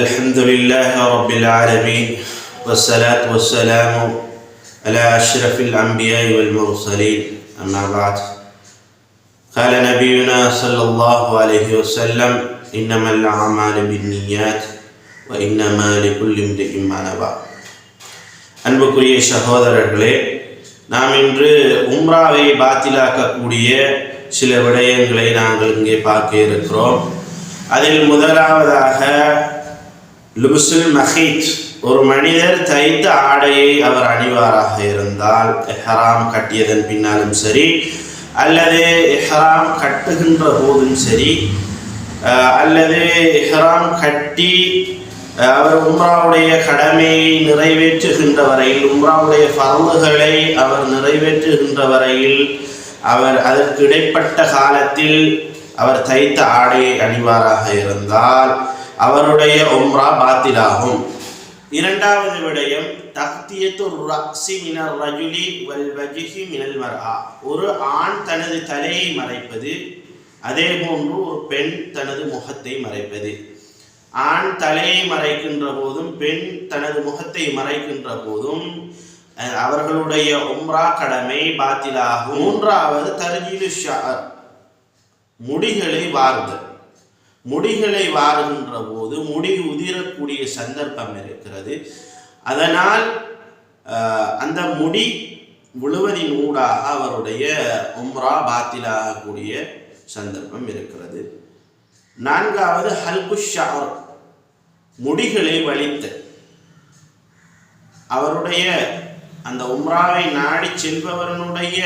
الحمد لله رب العالمين والصلاة والسلام على أشرف الأنبياء والمرسلين أما بعد قال نبينا صلى الله عليه وسلم إنما الأعمال بالنيات وإنما لكل امرئ ما نوى. அன்புக்குரிய சகோதரர்களே, நாம் இன்று உம்ராவை பாத்திலாக்கக்கூடிய சில விடயங்களை நாங்கள் இங்கே பார்க்க இருக்கிறோம். அதில் முதலாவதாக லுபுசுல் மஹீத், ஒரு மனிதர் தைத்த ஆடையை அவர் அணிவாராக இருந்தால் இஹ்ராம் கட்டியதன் பின்னாலும் சரி அல்லது இஹ்ராம் கட்டுகின்ற போதும் சரி அல்லது இஹ்ராம் கட்டி அவர் உம்ராவுடைய கடமையை நிறைவேற்றுகின்ற வரையில், உம்ராவுடைய ஃபர்துகளை அவர் நிறைவேற்றுகின்ற வரையில், அவர் அதற்கு இடைப்பட்ட காலத்தில் அவர் தைத்த ஆடையை அணிவாராக இருந்தால் அவருடைய உம்ரா பாத்திலாகும். இரண்டாவது விடயம் தக்தியத்து ரக்ஸி மினர் ரஜுலி வல் வஜ்ஹி மினல் மர்ஆ, ஒரு ஆண் தனது தலையை மறைப்பது, அதே போன்று ஒரு பெண் தனது முகத்தை மறைப்பது. ஆண் தலையை மறைக்கின்ற போதும் பெண் தனது முகத்தை மறைக்கின்ற போதும் அவர்களுடைய உம்ரா கடமை பாத்திலாகும். மூன்றாவது தர்ஜீலு ஷஅர், முடிகளை வாருதல். முடிகளை வாருகின்ற போது முடி உதிரக்கூடிய சந்தர்ப்பம் இருக்கிறது. அதனால் அந்த முடி விழுவதின் ஊடாக அவருடைய உம்ரா பாத்திலாகக்கூடிய சந்தர்ப்பம் இருக்கிறது. நான்காவது ஹல்கு ஷஅர், முடிகளை வலித்த, அவருடைய அந்த உம்ராவை நாடி செல்பவனுடைய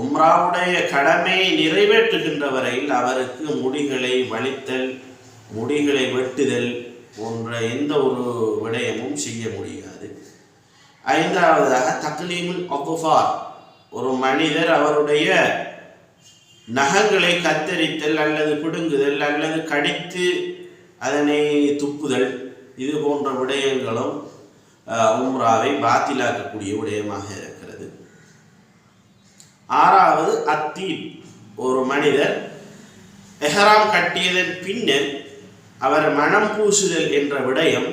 உம்ராவுடைய கடமையை நிறைவேற்றுகின்ற வரையில் அவருக்கு முடிகளை வலித்தல், முடிகளை வெட்டுதல் போன்ற எந்த ஒரு விடயமும் செய்ய முடியாது. ஐந்தாவதாக தக்லீமுல் அக்ஃபார், ஒரு மனிதர் அவருடைய நகங்களை கத்தரித்தல் அல்லது பிடுங்குதல் அல்லது கடித்து அதனை துப்புதல், இது போன்ற விடயங்களும் உம்ராவை பாத்திலாக்கக்கூடிய விடயமாக இருக்கிறது. ஆறாவது அத்தீப், ஒரு மனிதர் எஹ்ராம் கட்டியதன் பின்னர் அவர் மனம் பூசுதல் என்ற விடயம்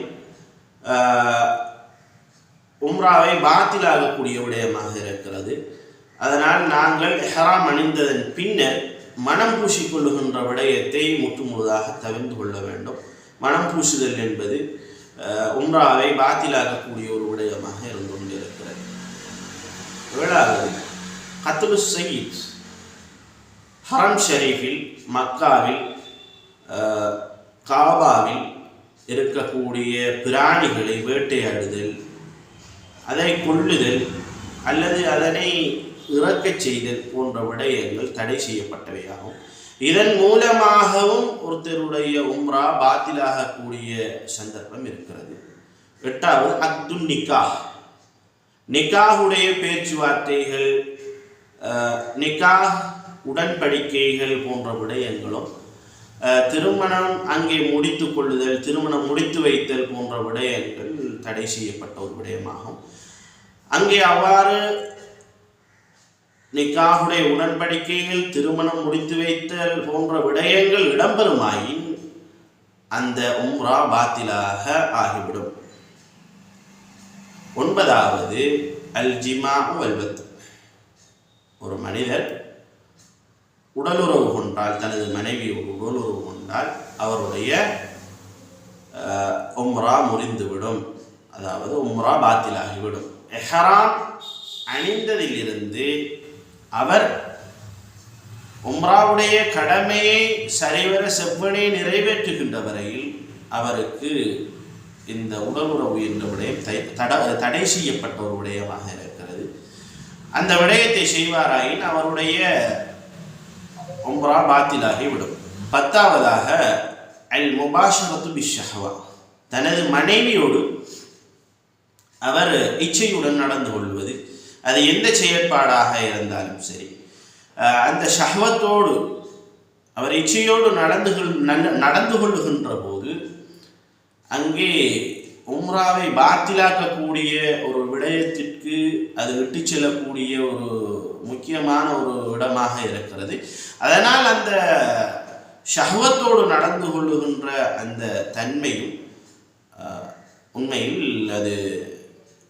உம்ராவை பாத்திலாகக்கூடிய விடயமாக இருக்கிறது. அதனால் நாங்கள் எஹ்ராம் அணிந்ததன் பின்னர் மனம் பூசிக்கொள்ளுகின்ற விடயத்தை முற்றுமுழுதாக தவிர்த்து கொள்ள வேண்டும். மனம் பூசுதல் என்பது உம்ராவை பாத்திலாகக்கூடிய ஒரு விடயமாக இருந்து கொண்டிருக்கிறது. ஏழாவது கத்லு சயீத், ஹரம் ஷரீஃபில் மக்காவில் காபாவில் இருக்கக்கூடிய பிராணிகளை வேட்டையாடுதல், அதை கொல்லுதல் அல்லது அதனை இறக்கச் செய்தல் போன்ற விடயங்கள் தடை செய்யப்பட்டவையாகும். இதன் மூலமாகவும் ஒருத்தருடைய உம்ரா பாத்திலாகக்கூடிய சந்தர்ப்பம் இருக்கிறது. எட்டாவது அக்துன் நிக்காஹ், நிக்காஹுடைய பேச்சுவார்த்தைகள், நிக்காஹ் உடன்படிக்கைகள் போன்ற விடயங்களும், திருமணம் அங்கே முடித்து கொள்ளுதல், திருமணம் முடித்து வைத்தல் போன்ற விடயங்கள் தடை செய்யப்பட்ட ஒரு விடயமாகும். அங்கே அவ்வாறு நிக்காஹுடைய உடன்படிக்கைகள், திருமணம் முடித்து வைத்தல் போன்ற விடயங்கள் இடம்பெறுமாயின் அந்த உம்ரா பாத்திலாக ஆகிவிடும். ஒன்பதாவது அல் ஜிமாஉ வல் வத், ஒரு மனிதர் உடலுறவு கொண்டால், தனது மனைவியோடு உடலுறவு கொண்டால் அவருடைய உம்ரா முறிந்துவிடும், அதாவது உம்ரா பாத்திலாகிவிடும். இஹ்ராம் அணிந்ததிலிருந்து அவர் உம்ராவுடைய கடமையை சரிவர செவ்வனே நிறைவேற்றுகின்ற வரையில் அவருக்கு இந்த உடலுறவு என்ற விடயம் தடை செய்யப்பட்ட ஒரு விடயமாக இருக்கிறது. அந்த விடயத்தை செய்வாராயின் அவருடைய உம்ரா பாத்திலாகிவிடும். பத்தாவதாக அல் முபாஷரத்து பிஷ்ஷஹ்வா, தனது மனைவியோடு அவர் இச்சையுடன் நடந்து கொள்வது, அது எந்த செயற்பாடாக இருந்தாலும் சரி, அந்த ஷஹ்வத்தோடு அவர் இச்சையோடு நடந்து கொள்ளுகின்ற போது அங்கே உம்ராவை பாத்திலாக்கக்கூடிய ஒரு விடயத்திற்கு அது விட்டு செல்லக்கூடிய ஒரு முக்கியமான ஒரு இடமாக இருக்கிறது. அதனால் அந்த ஷஹ்வத்தோடு நடந்து கொள்ளுகின்ற அந்த தன்மையும் உண்மையில் அது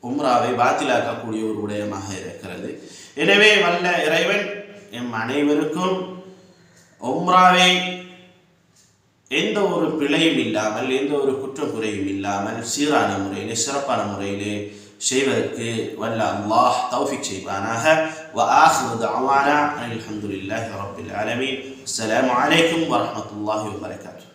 உம்ராவை பாத்திலாக்கக்கூடிய ஒரு விடயமாக இருக்கிறது. எனவே வல்ல இறைவன் எம் அனைவருக்கும் உம்ராவை எந்த ஒரு பிழையும் இல்லாமல், எந்த ஒரு குற்றக்குறையும் இல்லாமல் சீரான முறையிலே, சிறப்பான முறையிலே செய்வதற்கு வல்ல அல்லாஹ் தௌஃபீக் செய்வானாக. وآخر دعوانا الحمد لله رب العالمين. السلام عليكم ورحمة الله وبركاته.